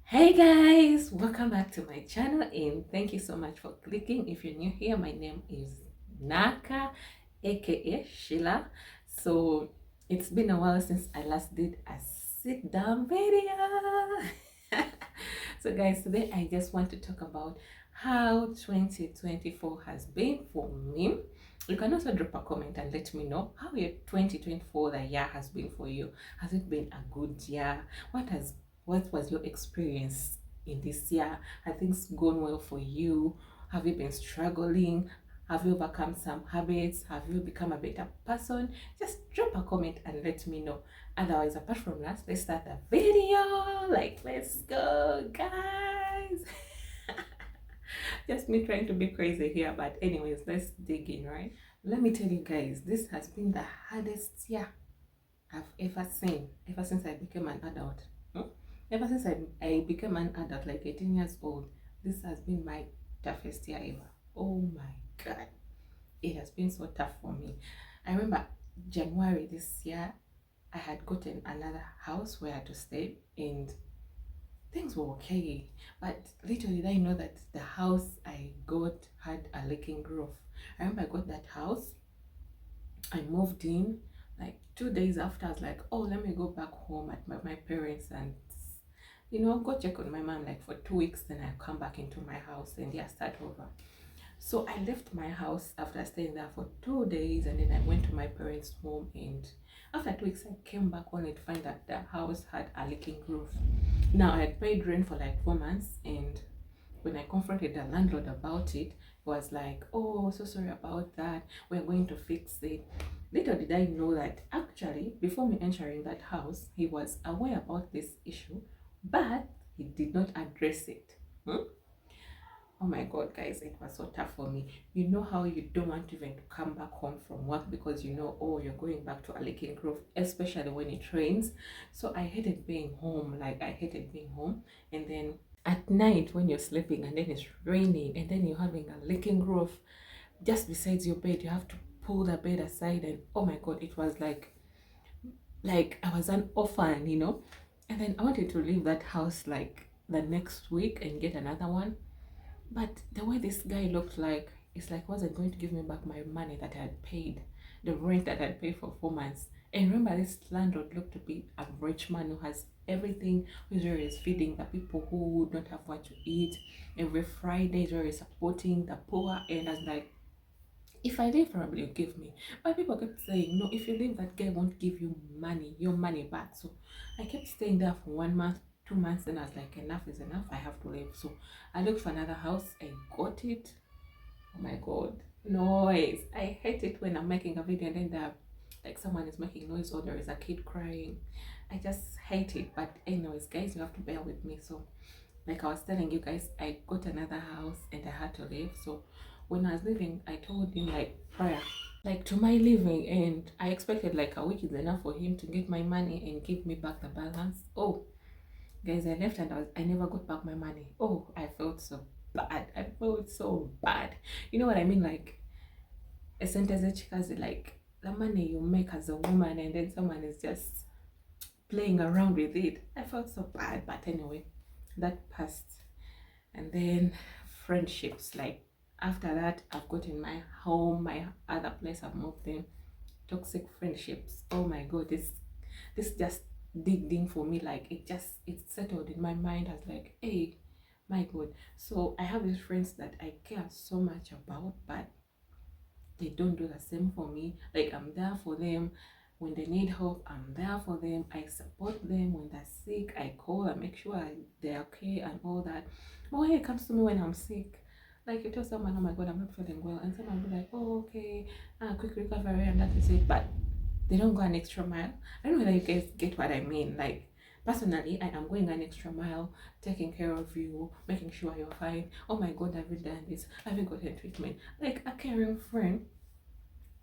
Hey guys, welcome back to my channel and thank you so much for clicking. If you're new here, my name is Naka, aka Sheila. So it's been a while since I last did a sit down video. So guys, today I just want to talk about how 2024 has been for me. You can also drop a comment and let me know how your 2024 the year has been for you. Has it been a good year? What was your experience in this year? Have things gone well for you? Have you been struggling? Have you overcome some habits? Have you become a better person? Just drop a comment and let me know. Otherwise, apart from that, let's start the video. Like, let's go, guys. Just me trying to be crazy here, but anyways, let's dig in, right? Let me tell you guys, this has been the hardest year I've ever seen, ever since I became an adult. Ever since I became an adult, like 18 years old, this has been my toughest year ever. Oh my god, it has been so tough for me. I remember January this year, I had gotten another house where I had to stay, and things were okay. But little did I know that the house I got had a leaking roof. I remember I got that house, I moved in. Like 2 days after, I was like, oh, let me go back home at my parents and go check on my mom like for 2 weeks. Then I come back into my house and yeah, start over. So I left my house after staying there for 2 days, and then I went to my parents' home. And after 2 weeks, I came back only to find that the house had a leaking roof. Now I had paid rent for like 4 months, and when I confronted the landlord about it, he was like, oh, so sorry about that. We're going to fix it. Little did I know that actually, before me entering that house, he was aware about this issue, but he did not address it. Oh my god, guys, it was so tough for me. You know how you don't want even to come back home from work because you know, oh, you're going back to a leaking Grove, especially when it rains. So I hated being home. Like, I hated being home. And then at night when you're sleeping and then it's raining and then you're having a leaking roof just besides your bed, you have to pull the bed aside. And oh my god, it was like I was an orphan. And then I wanted to leave that house like the next week and get another one, but the way this guy looked, like it's like wasn't going to give me back my money that I had paid, the rent that I had paid for 4 months. And remember, this landlord looked to be a rich man who has everything, who's always feeding the people who don't have what to eat. Every Friday, he's always supporting the poor. And I was like, if I leave, probably you'll give me. But people kept saying, no, if you leave, that guy won't give you money, your money back. So I kept staying there for 1 month, 2 months, and I was like, enough is enough. I have to leave. So I looked for another house. I got it. Oh my god, noise! I hate it when I'm making a video and then like someone is making noise or there is a kid crying. I just hate it. But anyways, guys, you have to bear with me. So like I was telling you guys, I got another house and I had to leave. So when I was leaving, I told him like prior, like to my leaving, and I expected like a week is enough for him to get my money and give me back the balance. Oh, guys, I left and I never got back my money. Oh, I felt so bad. I felt so bad. You know what I mean? Like a sentence like the money you make as a woman and then someone is just playing around with it. I felt so bad, but anyway, that passed. And then friendships, like after that, I've gotten my home, my other place I've moved in. Toxic friendships. Oh my god, this just digged in for me. Like it settled in my mind. I was like, hey, my god. So I have these friends that I care so much about, but they don't do the same for me. Like, I'm there for them when they need help. I'm there for them. I support them when they're sick. I call, I make sure they're okay and all that. But when it comes to me when I'm sick, like you tell someone, oh my god, I'm not feeling well, and someone will be like, oh, okay, quick recovery, and that is it. But they don't go an extra mile. I don't know whether you guys get what I mean. Like, personally, I am going an extra mile, taking care of you, making sure you're fine. Oh my god, have you done this? Have you gotten treatment? Like a caring friend.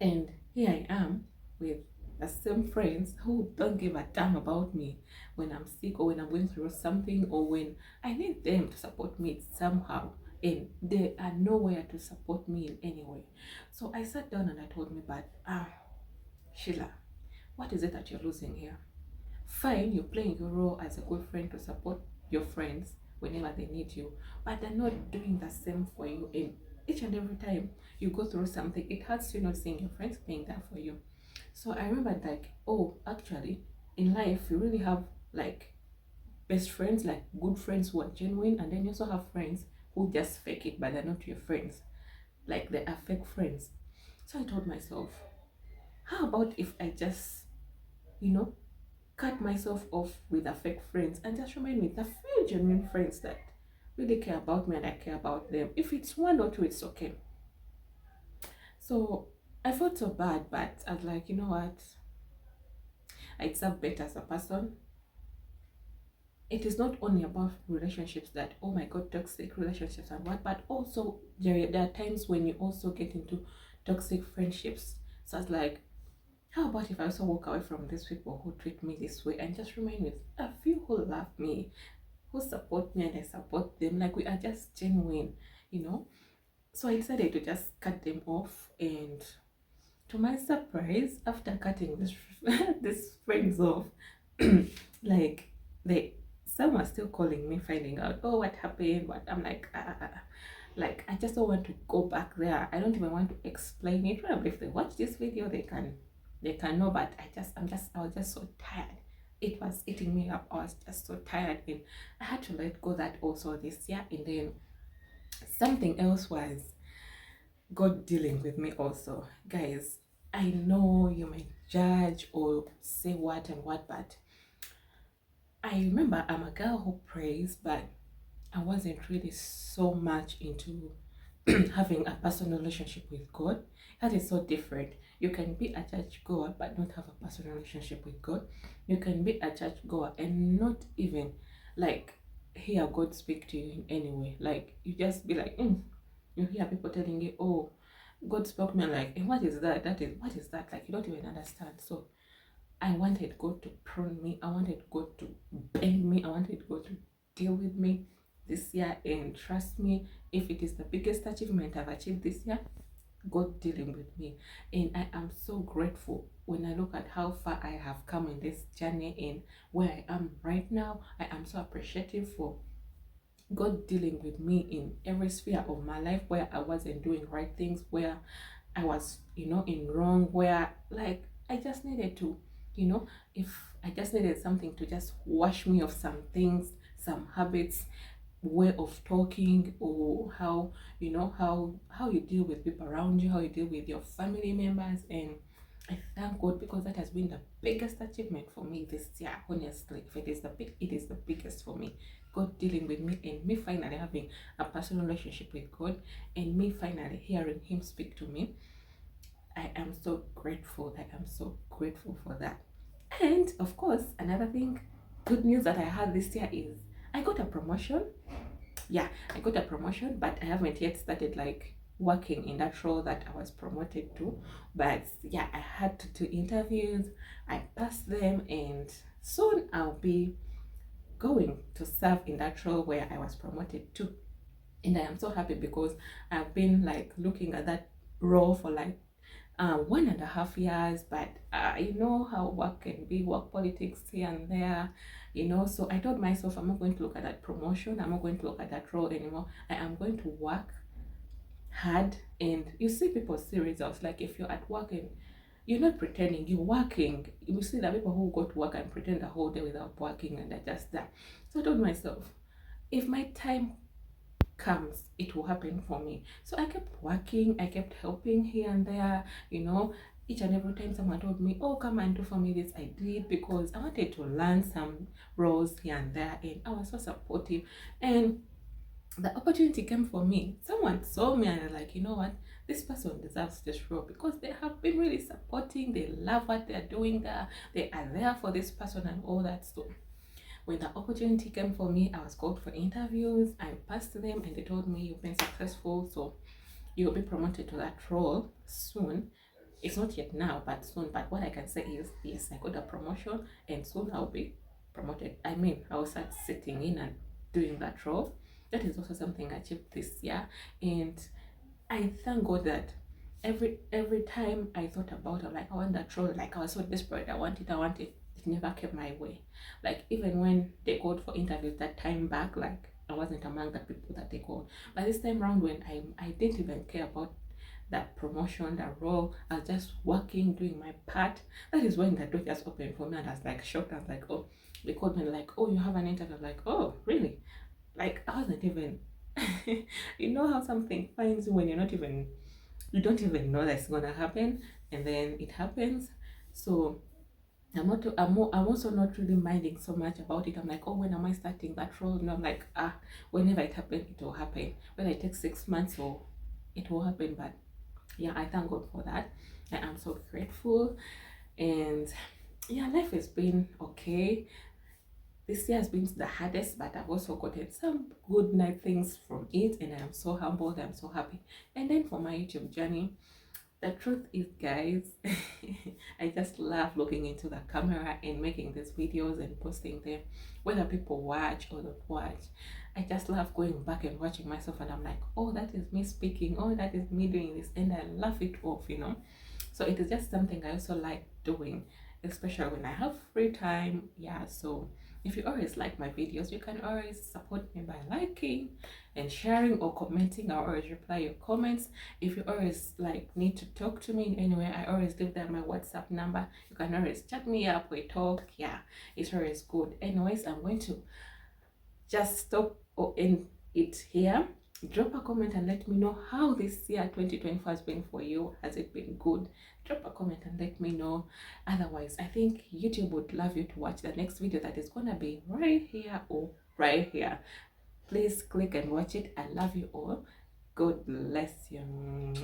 And here I am with the same friends who don't give a damn about me when I'm sick or when I'm going through something or when I need them to support me somehow. And they are nowhere to support me in any way. So I sat down and I told me, but Sheila, what is it that you're losing here? Fine, you're playing your role as a good friend to support your friends whenever they need you, but they're not doing the same for you. And each and every time you go through something, it hurts you not seeing your friends being there for you. So I remember like, oh, actually, in life you really have like best friends, like good friends who are genuine, and then you also have friends who just fake it, but they're not your friends. Like they are fake friends. So I told myself, how about if I just, you know, cut myself off with the fake friends and just remain with the few genuine friends that really care about me and I care about them. If it's one or two, it's okay. So I felt so bad, but I was like, you know what? I deserve better as a person. It is not only about relationships that, oh my god, toxic relationships and what, but also there are times when you also get into toxic friendships. So it's like, how about if I also walk away from these people who treat me this way and just remain with a few who love me, who support me and I support them, like we are just genuine, you know? So I decided to just cut them off, and to my surprise, after cutting this this friends off, like they some are still calling me, finding out, oh, what happened, what. I'm like, like I just don't want to go back there. I don't even want to explain it. Probably if they watch this video, they can know. But I was just so tired. It was eating me up. I was just so tired, and I had to let go that also this year. And then something else was God dealing with me also. Guys, I know you might judge or say what and what, but I remember I'm a girl who prays, but I wasn't really so much into having a personal relationship with God. That is so different. You can be a church goer but not have a personal relationship with God. You can be a church goer and not even like hear God speak to you in any way. Like you just be like, you hear people telling you, oh, God spoke to me, and like, and what is that? What is that? Like you don't even understand. So I wanted God to prune me. I wanted God to bend me. I wanted God to deal with me this year. And trust me, if it is the biggest achievement I've achieved this year, God dealing with me. And I am so grateful when I look at how far I have come in this journey and where I am right now. I am so appreciative for God dealing with me in every sphere of my life where I wasn't doing right things, where I was, in wrong, where like I just needed to, if I just needed something to just wash me of some things, some habits, way of talking, or how, how you deal with people around you, how you deal with your family members. And I thank God because that has been the biggest achievement for me this year. Honestly, if it is it is the biggest for me. God dealing with me and me finally having a personal relationship with God and me finally hearing Him speak to me. I am so grateful. I am so grateful for that. And of course, another thing, good news that I had this year is I got a promotion. Yeah, I got a promotion, but I haven't yet started like working in that role that I was promoted to. But yeah, I had to do interviews, I passed them, and soon I'll be going to serve in that role where I was promoted to. And I am so happy because I've been like looking at that role for like 1.5 years, but you know how work can be, work politics here and there, so I told myself I'm not going to look at that promotion, I'm not going to look at that role anymore. I am going to work hard. And you see people see results. Like if you're at work and you're not pretending, you're working, you see the people who go to work and pretend the whole day without working, and they're just that. So I told myself, if my time comes, it will happen for me. So I kept working, I kept helping here and there, each and every time someone told me, oh, come and do for me this, I did, because I wanted to learn some roles here and there, and I was so supportive. And the opportunity came for me. Someone saw me and they're like, you know what, this person deserves this role because they have been really supporting, they love what they're doing there, they are there for this person and all that. So when the opportunity came for me, I was called for interviews, I passed them, and they told me, you've been successful, so you'll be promoted to that role soon. It's not yet now, but soon. But what I can say is, yes, I got a promotion, and soon I'll be promoted. I mean, I'll start sitting in and doing that role. That is also something I achieved this year, and I thank God that every time I thought about it, like I want that role, like I was so desperate, I want it, it never kept my way. Like even when they called for interviews that time back, like I wasn't among the people that they called. But this time around, when I didn't even care about that promotion, that role, I was just working, doing my part. That is when the door just opened for me, and I was like shocked. I was like, oh, they called me like, oh, you have an interview. I was like, oh, really? Like I wasn't even. You know how something finds you when you don't even know that's gonna happen, and then it happens. So I'm also not really minding so much about it. I'm like, oh, when am I starting that role? No, I'm like, whenever it happens, it will happen. Whether it takes 6 months or it will happen. But yeah, I thank God for that. I am so grateful. And yeah, life has been okay. This year has been the hardest, but I've also gotten some good nice things from it, and I'm so humbled. I'm so happy. And then for my YouTube journey, the truth is, guys, I just love looking into the camera and making these videos and posting them, whether people watch or don't watch. I just love going back and watching myself, and I'm like, oh, that is me speaking, oh, that is me doing this, and I laugh it off, you know. So it is just something I also like doing, especially when I have free time. Yeah, so if you always like my videos, you can always support me by liking and sharing or commenting. I'll always reply your comments. If you always like need to talk to me in any way, I always leave there my WhatsApp number. You can always chat me up, we talk. Yeah, it's always good. Anyways, I'm going to just stop or end it here. Drop a comment and let me know how this year 2024 has been for you. Has it been good? Drop a comment and let me know. Otherwise, I think YouTube would love you to watch the next video that is gonna be right here or right here. Please click and watch it. I love you all. God bless you.